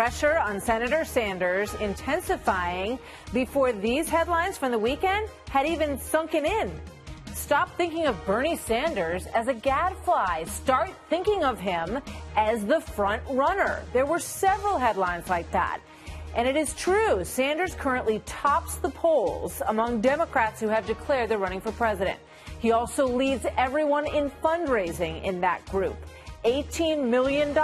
pressure on Senator Sanders intensifying before these headlines from the weekend had even sunken in. Stop thinking of Bernie Sanders as a gadfly. Start thinking of him as the front runner. There were several headlines like that. And it is true, Sanders currently tops the polls among Democrats who have declared they're running for president. He also leads everyone in fundraising in that group. $18 million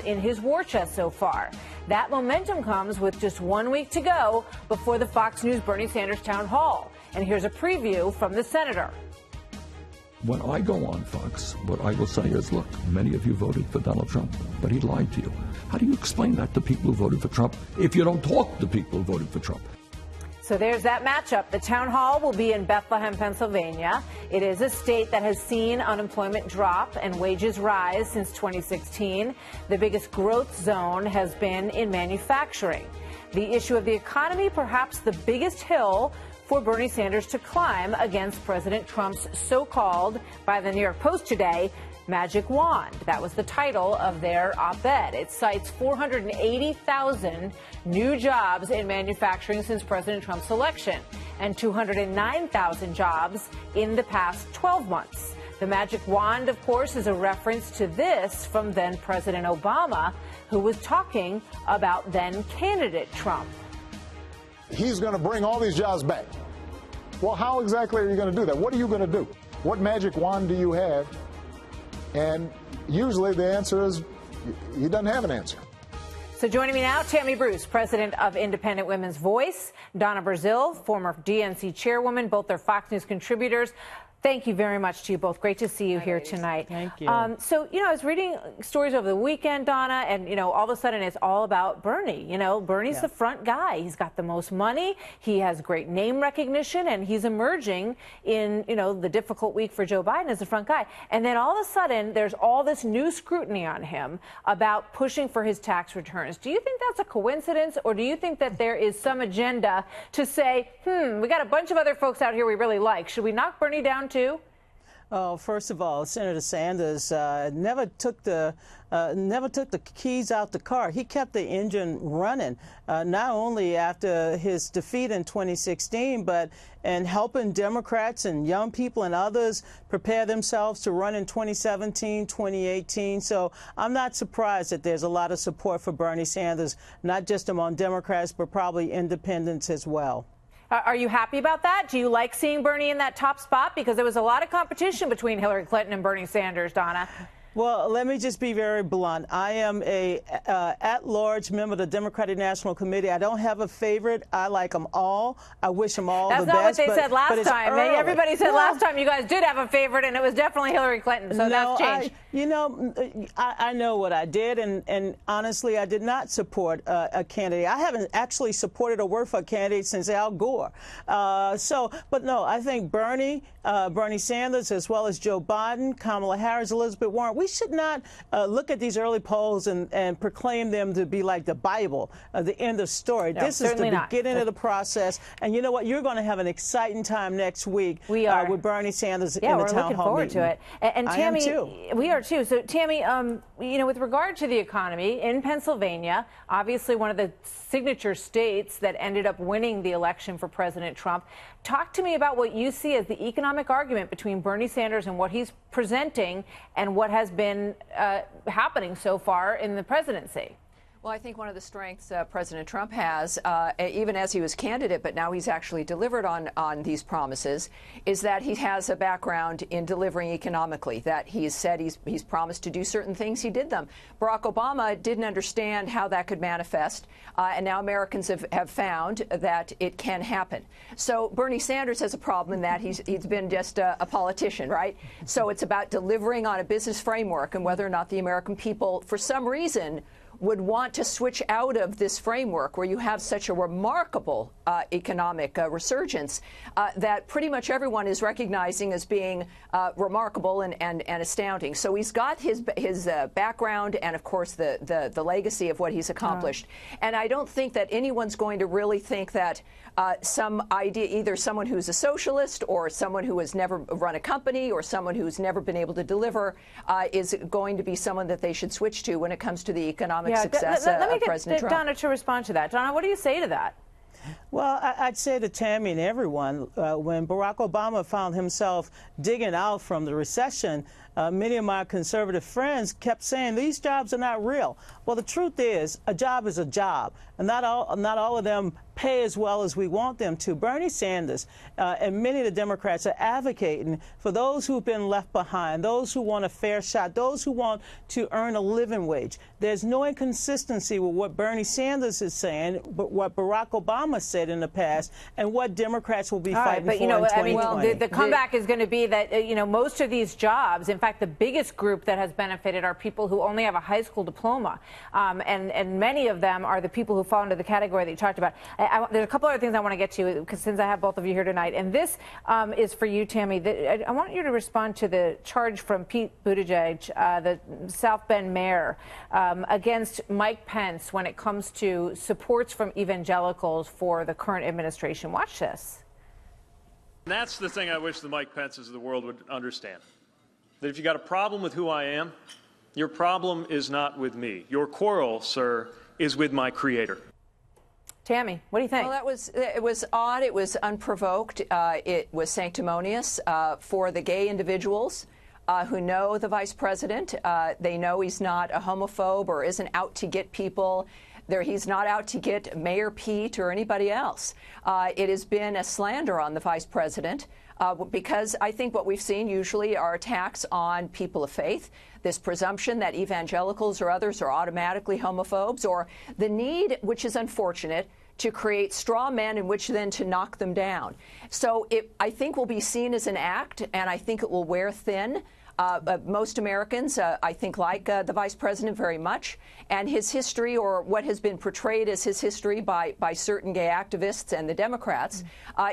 in his war chest so far. That momentum comes with just 1 week to go before the Fox News Bernie Sanders town hall. And here's a preview from the senator. When I go on Fox, what I will say is, look, many of you voted for Donald Trump, but he lied to you. How do you explain that to people who voted for Trump if you don't talk to people who voted for Trump? So there's that matchup. The town hall will be in Bethlehem, Pennsylvania. It is a state that has seen unemployment drop and wages rise since 2016. The biggest growth zone has been in manufacturing. The issue of the economy, perhaps the biggest hill for Bernie Sanders to climb against President Trump's so-called, by the New York Post today, magic wand. That was the title of their op-ed. It cites 480,000 new jobs in manufacturing since President Trump's election and 209,000 jobs in the past 12 months. The magic wand, of course, is a reference to this from then President Obama, who was talking about then candidate Trump. He's going to bring all these jobs back. Well, how exactly are you going to do that? What are you going to do? What magic wand do you have? And usually the answer is he doesn't have an answer. So joining me now, Tammy Bruce, president of Independent Women's Voice, Donna Brazile, former DNC chairwoman, both are Fox News contributors. Thank you very much to you both. Great to see you here tonight. Thank you. So, I was reading stories over the weekend, Donna, and, all of a sudden it's all about Bernie. Bernie's the front guy. He's got the most money. He has great name recognition, and he's emerging in, the difficult week for Joe Biden as the front guy. And then all of a sudden there's all this new scrutiny on him about pushing for his tax returns. Do you think that's a coincidence, or do you think that there is some agenda to say, we got a bunch of other folks out here we really like. Should we knock Bernie down too? Oh, first of all, Senator Sanders never took the keys out the car. He kept the engine running, not only after his defeat in 2016, but in helping Democrats and young people and others prepare themselves to run in 2017, 2018. So I'm not surprised that there's a lot of support for Bernie Sanders, not just among Democrats, but probably independents as well. Are you happy about that? Do you like seeing Bernie in that top spot? Because there was a lot of competition between Hillary Clinton and Bernie Sanders, Donna. Well, let me just be very blunt. I am a at-large member of the Democratic National Committee. I don't have a favorite. I like them all. I wish them all the best. That's not what they said last time. Everybody said last time you guys did have a favorite, and it was definitely Hillary Clinton. So that's changed. I know what I did, and honestly, I did not support a candidate. I haven't actually supported or worked for a candidate since Al Gore. But no, I think Bernie Sanders, as well as Joe Biden, Kamala Harris, Elizabeth Warren, we should not look at these early polls and proclaim them to be like the Bible, the end of story. No, this is the beginning of the process. And you know what? You're going to have an exciting time next week with Bernie Sanders in the town hall meeting. Yeah, we're looking forward to it. And Tammy, I am too. We are too. So Tammy, with regard to the economy in Pennsylvania, obviously one of the signature states that ended up winning the election for President Trump. Talk to me about what you see as the economic argument between Bernie Sanders and what he's presenting and what has been happening so far in the presidency. Well, I think one of the strengths President Trump has, even as he was candidate, but now he's actually delivered on these promises, is that he has a background in delivering economically, that he's said he's promised to do certain things, he did them. Barack Obama didn't understand how that could manifest, and now Americans have found that it can happen. So Bernie Sanders has a problem in that he's been just a politician, right? So it's about delivering on a business framework and whether or not the American people, for some reason, would want to switch out of this framework where you have such a remarkable economic resurgence that pretty much everyone is recognizing as being remarkable and astounding. So he's got his background and, of course, the legacy of what he's accomplished. And I don't think that anyone's going to really think that some idea, either someone who's a socialist or someone who has never run a company or someone who's never been able to deliver is going to be someone that they should switch to when it comes to the economic economic success of President Trump. Donna to respond to that. Donna, what do you say to that? Well, I'd say to Tammy and everyone, when Barack Obama found himself digging out from the recession, many of my conservative friends kept saying these jobs are not real. Well, the truth is a job is a job, and not all of them pay as well as we want them to. Bernie Sanders and many of the Democrats are advocating for those who've been left behind, those who want a fair shot, those who want to earn a living wage. There's no inconsistency with what Bernie Sanders is saying, but what Barack Obama said in the past, and what Democrats will be fighting for in 2020. Well, the comeback is going to be that, most of these jobs, in fact, the biggest group that has benefited are people who only have a high school diploma. And many of them are the people who fall into the category that you talked about. There's a couple other things I want to get to, because since I have both of you here tonight. And this is for you, Tammy. I want you to respond to the charge from Pete Buttigieg, the South Bend mayor, against Mike Pence when it comes to supports from evangelicals for the current administration. Watch this. And that's the thing I wish the Mike Pences of the world would understand. That if you got a problem with who I am, your problem is not with me. Your quarrel, sir, is with my creator. Tammy, what do you think? Well, it was odd. It was unprovoked. It was sanctimonious for the gay individuals who know the vice president. They know he's not a homophobe or isn't out to get people. He's not out to get Mayor Pete or anybody else. It has been a slander on the vice president because I think what we've seen usually are attacks on people of faith, this presumption that evangelicals or others are automatically homophobes, or the need, which is unfortunate, to create straw men in which then to knock them down. So I think will be seen as an act, and I think it will wear thin. Most Americans, I think, like the vice president very much, and his history, or what has been portrayed as his history by certain gay activists and the Democrats,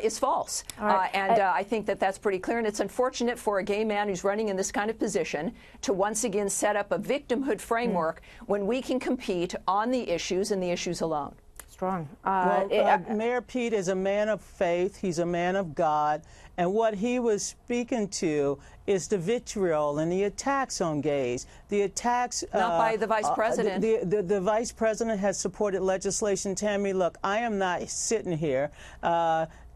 is false. Right. I think that that's pretty clear, and it's unfortunate for a gay man who's running in this kind of position to once again set up a victimhood framework when we can compete on the issues and the issues alone. Strong. Mayor Pete is a man of faith. He's a man of God. And what he was speaking to is the vitriol and the attacks on gays. The attacks... Not by the vice president. The vice president has supported legislation. Tammy, look, I am not sitting here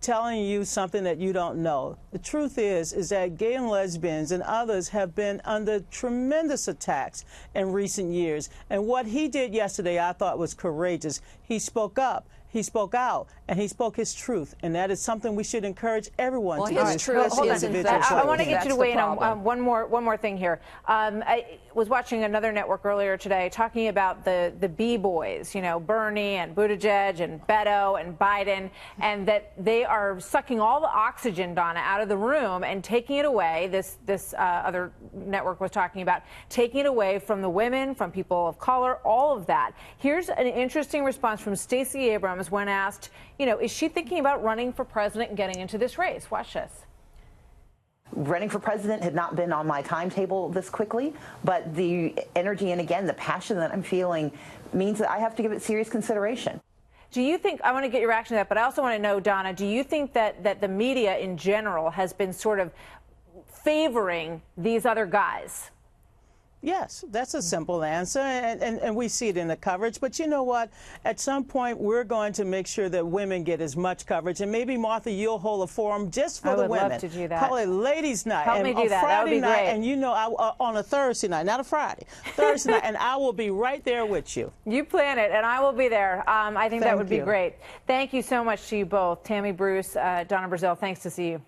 telling you something that you don't know. The truth is that gay and lesbians and others have been under tremendous attacks in recent years. And what he did yesterday I thought was courageous. He spoke up. He spoke out, and he spoke his truth, and that is something we should encourage everyone to do. His truth is individuals. I want to get you to weigh in on one more thing here. I was watching another network earlier today talking about the B-boys, Bernie and Buttigieg and Beto and Biden, and that they are sucking all the oxygen, Donna, out of the room and taking it away. This other network was talking about taking it away from the women, from people of color, all of that. Here's an interesting response from Stacey Abrams when asked, is she thinking about running for president and getting into this race? Watch this. Running for president had not been on my timetable this quickly, but the energy and, again, the passion that I'm feeling means that I have to give it serious consideration. Do you think, I want to get your reaction to that, but I also want to know, Donna, do you think that the media in general has been sort of favoring these other guys? Yes, that's a simple answer, and we see it in the coverage. But you know what? At some point, we're going to make sure that women get as much coverage. And maybe, Martha, you'll hold a forum just for the women. I would love to do that. Call it Ladies' Night. Help me do that. Friday That would be night, great. and on a Thursday night, not a Friday, Thursday night, and I will be right there with you. You plan it, and I will be there. I think that would be great. Thank you so much to you both. Tammy Bruce, Donna Brazile, thanks to see you.